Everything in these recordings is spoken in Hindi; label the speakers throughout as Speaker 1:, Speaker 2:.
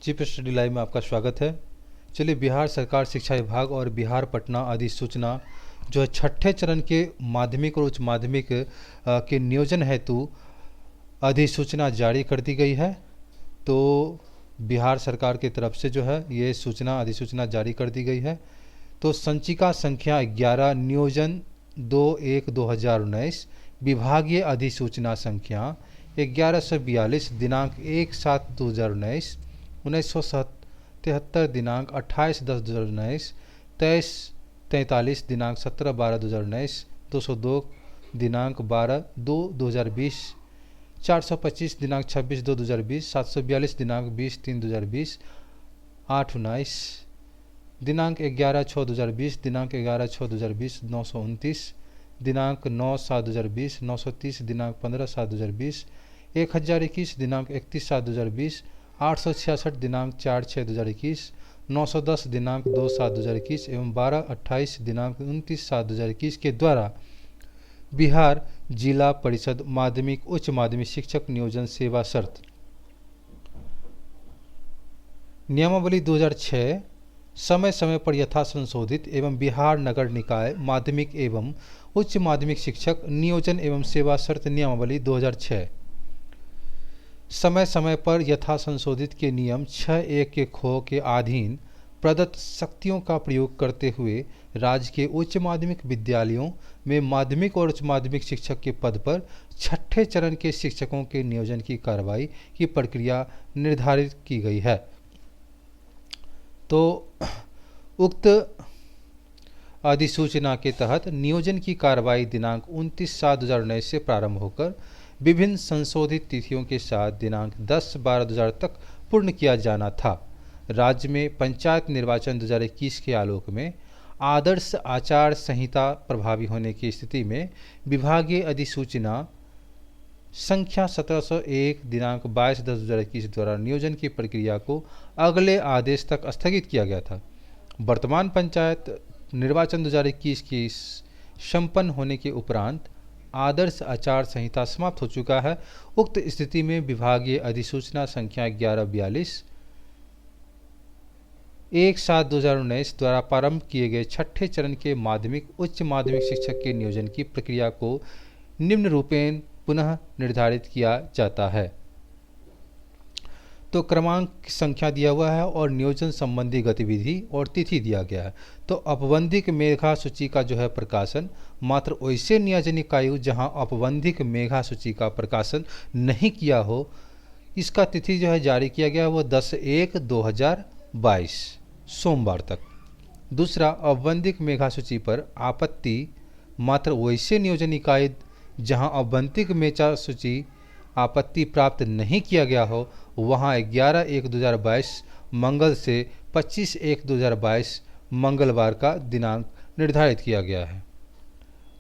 Speaker 1: चीफ स्टडी लाइव में आपका स्वागत है। चलिए, बिहार सरकार शिक्षा विभाग और बिहार पटना अधिसूचना जो है छठे चरण के माध्यमिक और उच्च माध्यमिक के नियोजन हेतु अधिसूचना जारी कर दी गई है। तो बिहार सरकार की तरफ से जो है ये अधिसूचना जारी कर दी गई है। तो संचिका संख्या 11 नियोजन 2/1/2019 विभागीय अधिसूचना संख्या 1142 दिनांक 1/7/2019, 1973 दिनांक 28/10/2019, 2343 दिनांक 17/12/2019, 202 दिनांक 12/2/2020, 425 दिनांक 26/2/2020, 742 दिनांक 20/3/2020, 819 दिनांक 11/6/2020, दिनांक 11/6/2020, 929 दिनांक 9/7/2020, 930 दिनांक 15/7/2020, 1021 दिनांक 31/7/2020, 866 दिनांक 4/6/2021, 910 दिनांक 2/7/2021 एवं 1228 दिनांक 29/7/2021 के द्वारा बिहार जिला परिषद माध्यमिक उच्च माध्यमिक शिक्षक नियोजन सेवा शर्त नियमावली 2006 समय समय पर यथा संशोधित एवं बिहार नगर निकाय माध्यमिक एवं उच्च माध्यमिक शिक्षक नियोजन एवं सेवा शर्त नियमावली 2006 समय समय पर यथा संशोधित के नियम 6(1) के खो के अधीन प्रदत्त शक्तियों का प्रयोग करते हुए राज्य के उच्च माध्यमिक विद्यालयों में माध्यमिक और उच्च माध्यमिक शिक्षक के पद पर छठे चरण के शिक्षकों के नियोजन की कार्रवाई की प्रक्रिया निर्धारित की गई है। तो उक्त अधिसूचना के तहत नियोजन की कार्रवाई दिनांक 29/7/2019 से प्रारंभ होकर विभिन्न संशोधित तिथियों के साथ दिनांक 10/12/2000 तक पूर्ण किया जाना था। राज्य में पंचायत निर्वाचन 2021 के आलोक में आदर्श आचार संहिता प्रभावी होने की स्थिति में विभागीय अधिसूचना संख्या 1701 दिनांक 22/10/2021 द्वारा नियोजन की प्रक्रिया को अगले आदेश तक स्थगित किया गया था। वर्तमान पंचायत निर्वाचन 2021 की संपन्न होने के उपरांत आदर्श आचार संहिता समाप्त हो चुका है। उक्त स्थिति में विभागीय अधिसूचना संख्या 1142 1/7/2019 द्वारा प्रारंभ किए गए छठे चरण के माध्यमिक उच्च माध्यमिक शिक्षक के नियोजन की प्रक्रिया को निम्न रूपेण पुनः निर्धारित किया जाता है। तो क्रमांक संख्या दिया हुआ है और नियोजन संबंधी गतिविधि और तिथि दिया गया है। तो औपबंधिक मेधा सूची का जो है प्रकाशन मात्र वैसे नियोजन आयु जहां औपबंधिक मेधा सूची का प्रकाशन नहीं किया हो, इसका तिथि जो है जारी किया गया वो 10/1/2022 सोमवार तक। दूसरा, औपबंधिक मेधा सूची पर आपत्ति मात्र वैसे नियोजन इकाई जहां औपबंधिक मेधा सूची आपत्ति प्राप्त नहीं किया गया हो, वहां 11/1/2022 मंगल से 25/1/2022 मंगलवार का दिनांक निर्धारित किया गया है।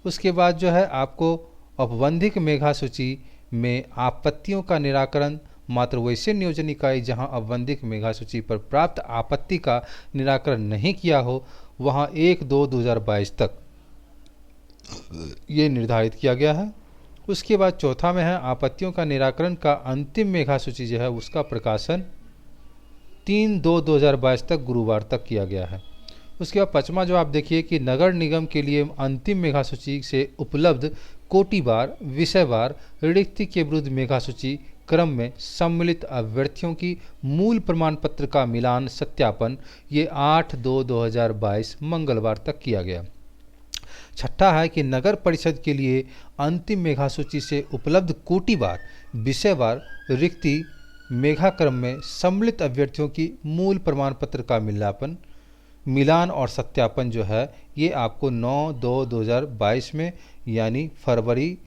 Speaker 1: उसके बाद जो है आपको औपबंधिक मेधा सूची में आपत्तियों का निराकरण मात्र वैसे नियोजन इकाई जहां औपबंधिक मेधा सूची पर प्राप्त आपत्ति का निराकरण नहीं किया हो, वहां 1/2/2022 तक ये निर्धारित किया गया है। उसके बाद चौथा में है आपत्तियों का निराकरण का अंतिम मेधा सूची जो है उसका प्रकाशन 3/2/2022 तक गुरुवार तक किया गया है। उसके बाद पांचवा जो आप देखिए कि नगर निगम के लिए अंतिम मेधा सूची से उपलब्ध कोटिवार विषयवार रिक्ति के विरुद्ध मेधा सूची क्रम में सम्मिलित अभ्यर्थियों की मूल प्रमाण पत्र का मिलान सत्यापन ये 8/2/2022 मंगलवार तक किया गया। छठा है कि नगर परिषद के लिए अंतिम मेधा सूची से उपलब्ध कोटिवार विषयवार रिक्ति मेधा क्रम में सम्मिलित अभ्यर्थियों की मूल प्रमाण पत्र का मिलान और सत्यापन जो है ये आपको 9/2/2022 में यानी फरवरी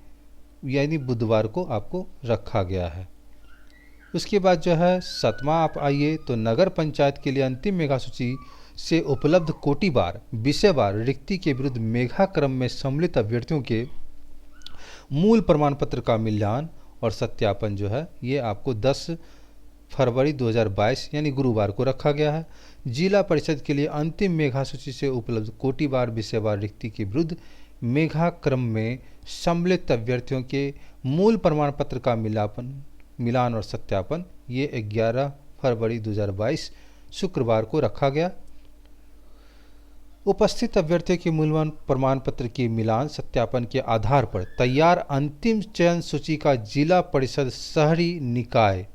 Speaker 1: यानी बुधवार को आपको रखा गया है। उसके बाद जो है सातवां आप आइए तो नगर पंचायत के लिए अंतिम मेधा सूची से उपलब्ध कोटिवार विषयवार रिक्ति के विरुद्ध मेधा क्रम में सम्मिलित अभ्यर्थियों के मूल प्रमाण पत्र का मिलान और सत्यापन जो है ये आपको 10 फरवरी 2022 यानी गुरुवार को रखा गया है। जिला परिषद के लिए अंतिम मेधा सूची से उपलब्ध कोटिवार विषयवार रिक्ति के विरुद्ध मेधा क्रम में सम्मिलित अभ्यर्थियों के मूल प्रमाण पत्र का मिलान और सत्यापन ये 11 फरवरी 2022 शुक्रवार को रखा गया। उपस्थित अभ्यर्थियों के मूल्यवान प्रमाण पत्र के मिलान सत्यापन के आधार पर तैयार अंतिम चयन सूची का जिला परिषद शहरी निकाय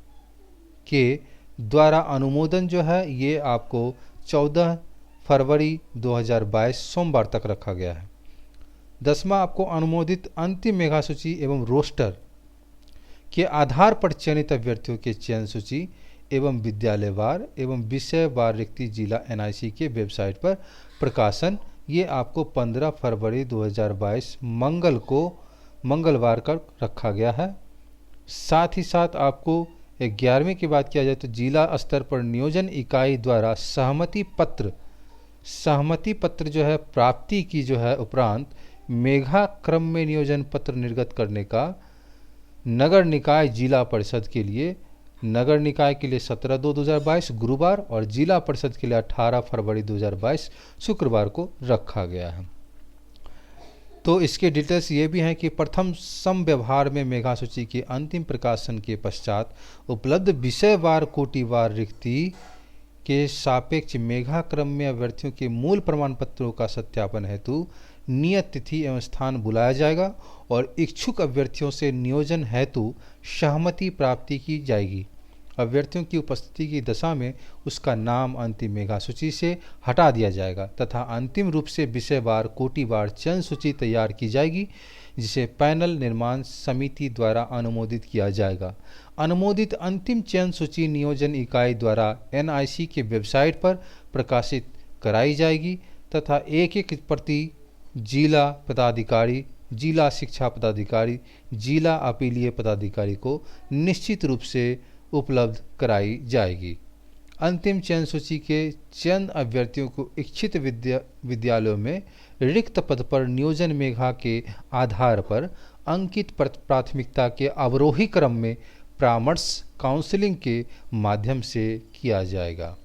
Speaker 1: के द्वारा अनुमोदन जो है ये आपको 14 फरवरी 2022 सोमवार तक रखा गया है। 10वां आपको अनुमोदित अंतिम मेगा सूची एवं रोस्टर के आधार पर चयनित अभ्यर्थियों के चयन सूची एवं विद्यालयवार एवं विषयवार रिक्ति जिला एनआईसी के वेबसाइट पर प्रकाशन ये आपको 15 फरवरी 2022 मंगलवार का रखा गया है। साथ ही साथ आपको 11वें की बात किया जाए तो जिला स्तर पर नियोजन इकाई द्वारा सहमति पत्र जो है प्राप्ति की जो है उपरांत मेघा क्रम में नियोजन पत्र निर्गत करने का नगर निकाय जिला परिषद के लिए नगर निकाय के लिए 17/2/2022 गुरुवार और जिला परिषद के लिए 18 फरवरी 2022 शुक्रवार को रखा गया है। तो इसके डिटेल्स ये भी हैं कि प्रथम सम व्यवहार में मेघा सूची के अंतिम प्रकाशन के पश्चात उपलब्ध विषयवार कोटिवार रिक्ति के सापेक्ष मेघा क्रम में अभ्यर्थियों के मूल प्रमाण पत्रों का सत्यापन हेतु नियत तिथि एवं स्थान बुलाया जाएगा और इच्छुक अभ्यर्थियों से नियोजन हेतु सहमति प्राप्ति की जाएगी। अभ्यर्थियों की उपस्थिति की दशा में उसका नाम अंतिम मेघा सूची से हटा दिया जाएगा तथा अंतिम रूप से विषयवार कोटिवार चयन सूची तैयार की जाएगी जिसे पैनल निर्माण समिति द्वारा अनुमोदित किया जाएगा। अनुमोदित अंतिम चयन सूची नियोजन इकाई द्वारा एनआईसी के वेबसाइट पर प्रकाशित कराई जाएगी तथा एक प्रति जिला पदाधिकारी, जिला शिक्षा पदाधिकारी, जिला अपीलीय पदाधिकारी को निश्चित रूप से उपलब्ध कराई जाएगी। अंतिम चयन सूची के चयन अभ्यर्थियों को इच्छित विद्यालयों में रिक्त पद पर नियोजन मेघा के आधार पर अंकित प्राथमिकता के अवरोही क्रम में परामर्श काउंसलिंग के माध्यम से किया जाएगा।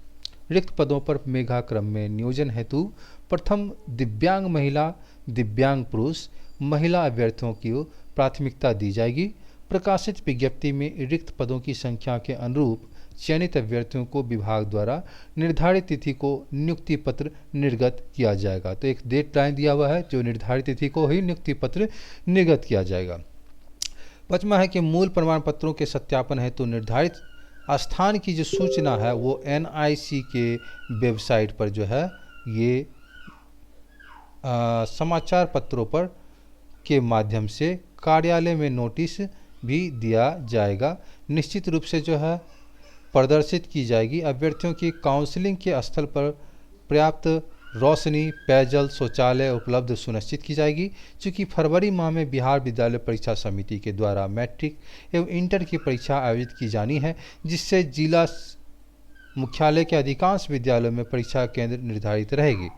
Speaker 1: रिक्त पदों पर मेघा क्रम में नियोजन हेतु प्रथम दिव्यांग महिला, दिव्यांग पुरुष, महिला अभ्यर्थियों की प्राथमिकता दी जाएगी। प्रकाशित विज्ञप्ति में रिक्त पदों की संख्या के अनुरूप चयनित अभ्यर्थियों को विभाग द्वारा निर्धारित तिथि को नियुक्ति पत्र निर्गत किया जाएगा। तो एक डेडलाइन दिया हुआ है जो निर्धारित तिथि को ही नियुक्ति पत्र निर्गत किया जाएगा। 5वां है कि मूल प्रमाण पत्रों के सत्यापन हेतु निर्धारित स्थान की जो सूचना है वो एनआईसी के वेबसाइट पर जो है ये समाचार पत्रों पर के माध्यम से कार्यालय में नोटिस भी दिया जाएगा। निश्चित रूप से जो है प्रदर्शित की जाएगी। अभ्यर्थियों की काउंसलिंग के स्थल पर पर्याप्त रोशनी, पेयजल, शौचालय उपलब्ध सुनिश्चित की जाएगी। चूँकि फरवरी माह में बिहार विद्यालय परीक्षा समिति के द्वारा मैट्रिक एवं इंटर की परीक्षा आयोजित की जानी है जिससे जिला मुख्यालय के अधिकांश विद्यालयों में परीक्षा केंद्र निर्धारित रहेगी।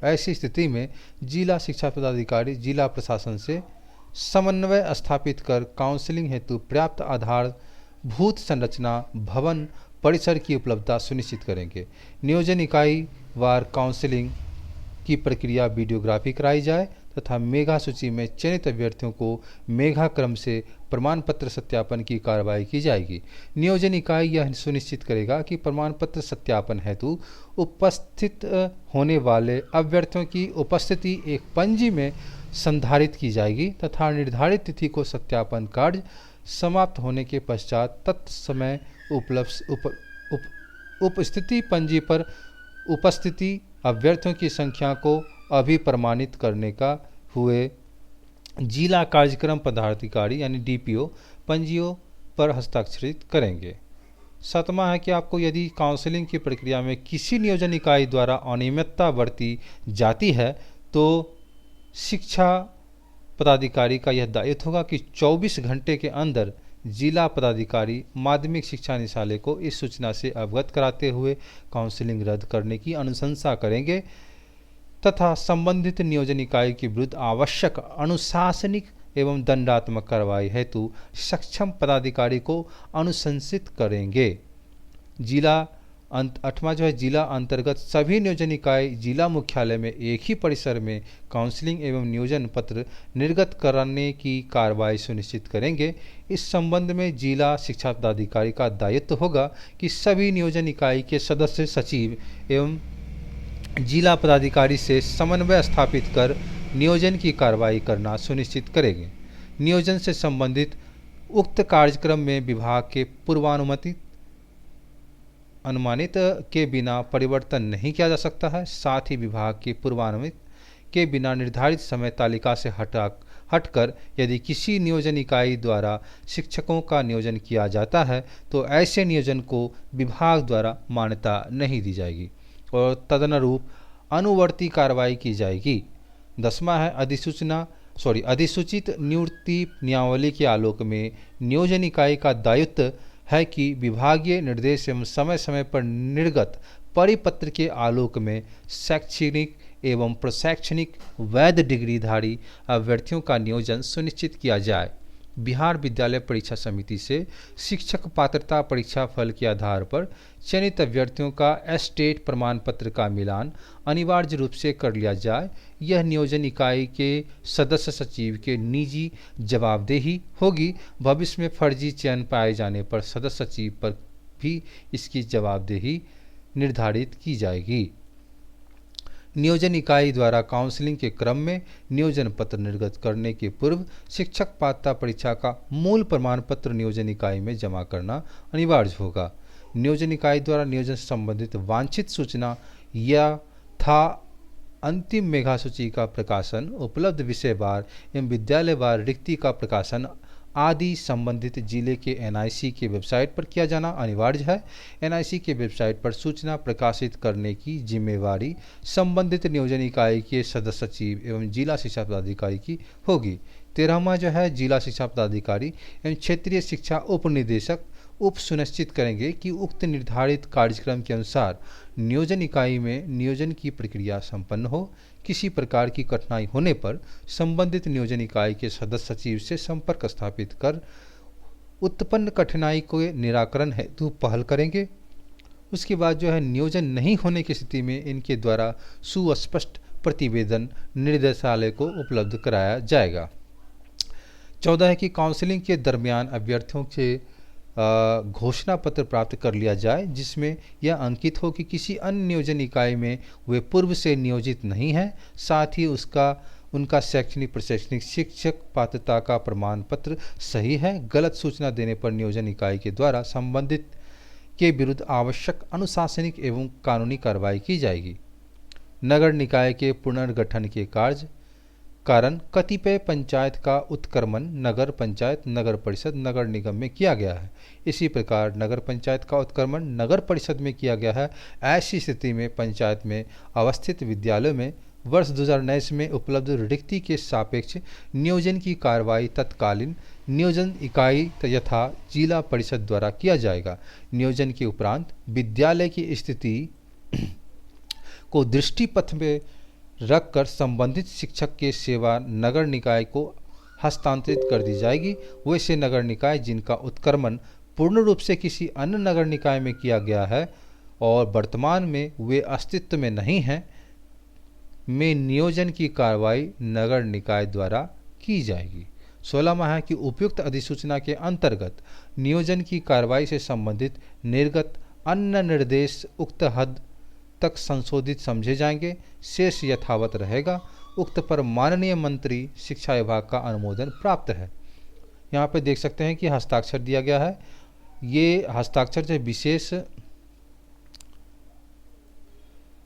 Speaker 1: ऐसी स्थिति में जिला शिक्षा पदाधिकारी जिला प्रशासन से समन्वय स्थापित कर काउंसलिंग हेतु पर्याप्त आधारभूत संरचना, भवन, परिसर की उपलब्धता सुनिश्चित करेंगे। नियोजन इकाई वार काउंसलिंग की प्रक्रिया वीडियोग्राफी कराई जाए तथा मेघा सूची में चयनित अभ्यर्थियों को मेघा क्रम से प्रमाण पत्र सत्यापन की कार्रवाई की जाएगी। नियोजन इकाई यह सुनिश्चित करेगा कि प्रमाण पत्र सत्यापन हेतु उपस्थित होने वाले अभ्यर्थियों की उपस्थिति एक पंजी में संधारित की जाएगी तथा निर्धारित तिथि को सत्यापन कार्य समाप्त होने के पश्चात तत्समय उपस्थिति पंजी पर उपस्थिति अभ्यर्थियों की संख्या को अभिप्रमाणित करने का हुए जिला कार्यक्रम पदाधिकारी यानी डीपीओ पंजियों पर हस्ताक्षरित करेंगे। 7वां है कि आपको यदि काउंसलिंग की प्रक्रिया में किसी नियोजन इकाई द्वारा अनियमितता बरती जाती है तो शिक्षा पदाधिकारी का यह दायित्व होगा कि 24 घंटे के अंदर जिला पदाधिकारी माध्यमिक शिक्षा निदेशालय को इस सूचना से अवगत कराते हुए काउंसलिंग रद्द करने की अनुशंसा करेंगे तथा संबंधित नियोजन इकाई के विरुद्ध आवश्यक अनुशासनिक एवं दंडात्मक कार्रवाई हेतु सक्षम पदाधिकारी को अनुशंसित करेंगे। जिला आठवां जो है जिला अंतर्गत सभी नियोजन इकाई जिला मुख्यालय में एक ही परिसर में काउंसलिंग एवं नियोजन पत्र निर्गत कराने की कार्रवाई सुनिश्चित करेंगे। इस संबंध में जिला शिक्षा पदाधिकारी का दायित्व होगा कि सभी नियोजन इकाई के सदस्य सचिव एवं जिला पदाधिकारी से समन्वय स्थापित कर नियोजन की कार्रवाई करना सुनिश्चित करेंगे। नियोजन से संबंधित उक्त कार्यक्रम में विभाग के अनुमानित के बिना परिवर्तन नहीं किया जा सकता है। साथ ही विभाग के पूर्वानुमानित के बिना निर्धारित समय तालिका से हटकर यदि किसी नियोजन इकाई द्वारा शिक्षकों का नियोजन किया जाता है तो ऐसे नियोजन को विभाग द्वारा मान्यता नहीं दी जाएगी और तदनुरूप अनुवर्ती कार्रवाई की जाएगी। 10वां है अधिसूचित नियुक्ति नियमावली के आलोक में नियोजन इकाई का दायित्व है कि विभागीय निर्देश एवं समय समय पर निर्गत परिपत्र के आलोक में शैक्षणिक एवं प्रशैक्षणिक वैध डिग्रीधारी अभ्यर्थियों का नियोजन सुनिश्चित किया जाए। बिहार विद्यालय परीक्षा समिति से शिक्षक पात्रता परीक्षा फल के आधार पर चयनित अभ्यर्थियों का एस्टेट प्रमाण पत्र का मिलान अनिवार्य रूप से कर लिया जाए। यह नियोजन इकाई के सदस्य सचिव के निजी जवाबदेही होगी। भविष्य में फर्जी चयन पाए जाने पर सदस्य सचिव पर भी इसकी जवाबदेही निर्धारित की जाएगी। नियोजन इकाई द्वारा काउंसलिंग के क्रम में नियोजन पत्र निर्गत करने के पूर्व शिक्षक पात्रता परीक्षा का मूल प्रमाण पत्र नियोजन इकाई में जमा करना अनिवार्य होगा। नियोजन इकाई द्वारा नियोजन से संबंधित वांछित सूचना या था अंतिम मेघा सूची का प्रकाशन, उपलब्ध विषयवार एवं विद्यालयवार रिक्ति का प्रकाशन आदि संबंधित जिले के एनआईसी के वेबसाइट पर किया जाना अनिवार्य है। एनआईसी के वेबसाइट पर सूचना प्रकाशित करने की जिम्मेवारी संबंधित नियोजन इकाई के सदस्य सचिव एवं जिला शिक्षा पदाधिकारी की होगी। 13वां जो है जिला शिक्षा पदाधिकारी एवं क्षेत्रीय शिक्षा उप निदेशक उप सुनिश्चित करेंगे कि उक्त निर्धारित कार्यक्रम के अनुसार नियोजन इकाई में नियोजन की प्रक्रिया संपन्न हो। किसी प्रकार की कठिनाई होने पर संबंधित नियोजन इकाई के सदस्य सचिव से संपर्क स्थापित कर उत्पन्न कठिनाई को निराकरण हेतु पहल करेंगे। उसके बाद जो है नियोजन नहीं होने की स्थिति में इनके द्वारा सुस्पष्ट प्रतिवेदन निर्देशालय को उपलब्ध कराया जाएगा। 14 है कि काउंसलिंग के दरमियान अभ्यर्थियों से घोषणा पत्र प्राप्त कर लिया जाए जिसमें यह अंकित हो कि किसी अन्य नियोजन इकाई में वे पूर्व से नियोजित नहीं हैं। साथ ही उनका शैक्षणिक प्रशैक्षणिक शिक्षक पात्रता का प्रमाण पत्र सही है। गलत सूचना देने पर नियोजन इकाई के द्वारा संबंधित के विरुद्ध आवश्यक अनुशासनिक एवं कानूनी कार्रवाई की जाएगी। नगर निकाय के पुनर्गठन के कारण कतिपय पंचायत का उत्क्रमण नगर पंचायत, नगर परिषद, नगर निगम में किया गया है। इसी प्रकार नगर पंचायत का उत्क्रमण नगर परिषद में किया गया है। ऐसी स्थिति में पंचायत में अवस्थित विद्यालयों में वर्ष 2019 में उपलब्ध रिक्ति के सापेक्ष नियोजन की कार्रवाई तत्कालीन नियोजन इकाई यथा जिला परिषद द्वारा किया जाएगा। नियोजन के उपरांत विद्यालय की स्थिति को दृष्टिपथ में रखकर संबंधित शिक्षक के सेवा नगर निकाय को हस्तांतरित कर दी जाएगी। वैसे नगर निकाय जिनका उत्क्रमण पूर्ण रूप से किसी अन्य नगर निकाय में किया गया है और वर्तमान में वे अस्तित्व में नहीं हैं, में नियोजन की कार्रवाई नगर निकाय द्वारा की जाएगी। 16वां है कि उपयुक्त अधिसूचना के अंतर्गत नियोजन की कार्रवाई से संबंधित निर्गत अन्य निर्देश उक्त हद तक संशोधित समझे जाएंगे, शेष यथावत रहेगा। उक्त पर माननीय मंत्री शिक्षा विभाग का अनुमोदन प्राप्त है। यहाँ पे देख सकते हैं कि हस्ताक्षर दिया गया है। ये हस्ताक्षर जो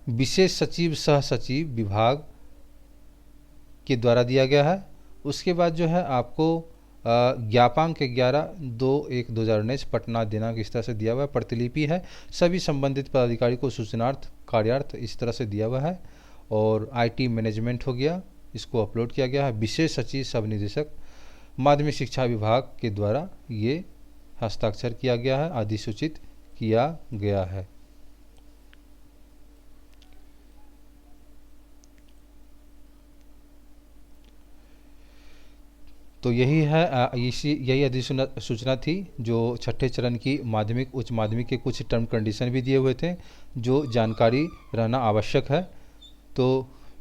Speaker 1: विशेष सचिव सह सचिव विभाग के द्वारा दिया गया है। उसके बाद जो है आपको ज्ञापांक 11/2/1/2019 पटना दिनांक इस तरह से दिया हुआ है। प्रतिलिपि है। सभी संबंधित पदाधिकारी को सूचनार्थ कार्यार्थ इस तरह से दिया हुआ है और आईटी मैनेजमेंट हो गया, इसको अपलोड किया गया है। विशेष सचिव सब निदेशक माध्यमिक शिक्षा विभाग के द्वारा ये हस्ताक्षर किया गया है, अधिसूचित किया गया है। तो यही है यही अधिसूचना थी जो छठे चरण की माध्यमिक उच्च माध्यमिक के कुछ टर्म कंडीशन भी दिए हुए थे जो जानकारी रहना आवश्यक है। तो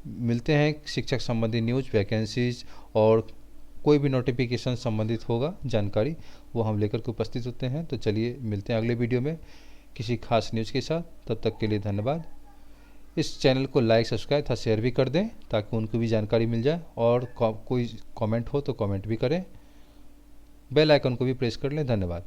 Speaker 1: मिलते हैं शिक्षक संबंधी न्यूज़, वैकेंसीज और कोई भी नोटिफिकेशन संबंधित होगा जानकारी, वो हम लेकर के उपस्थित होते हैं। तो चलिए मिलते हैं अगले वीडियो में किसी खास न्यूज़ के साथ। तब तक के लिए धन्यवाद। इस चैनल को लाइक, सब्सक्राइब तथा शेयर भी कर दें ताकि उनको भी जानकारी मिल जाए, और कोई कमेंट हो तो कमेंट भी करें। बेल आइकन को भी प्रेस कर लें। धन्यवाद।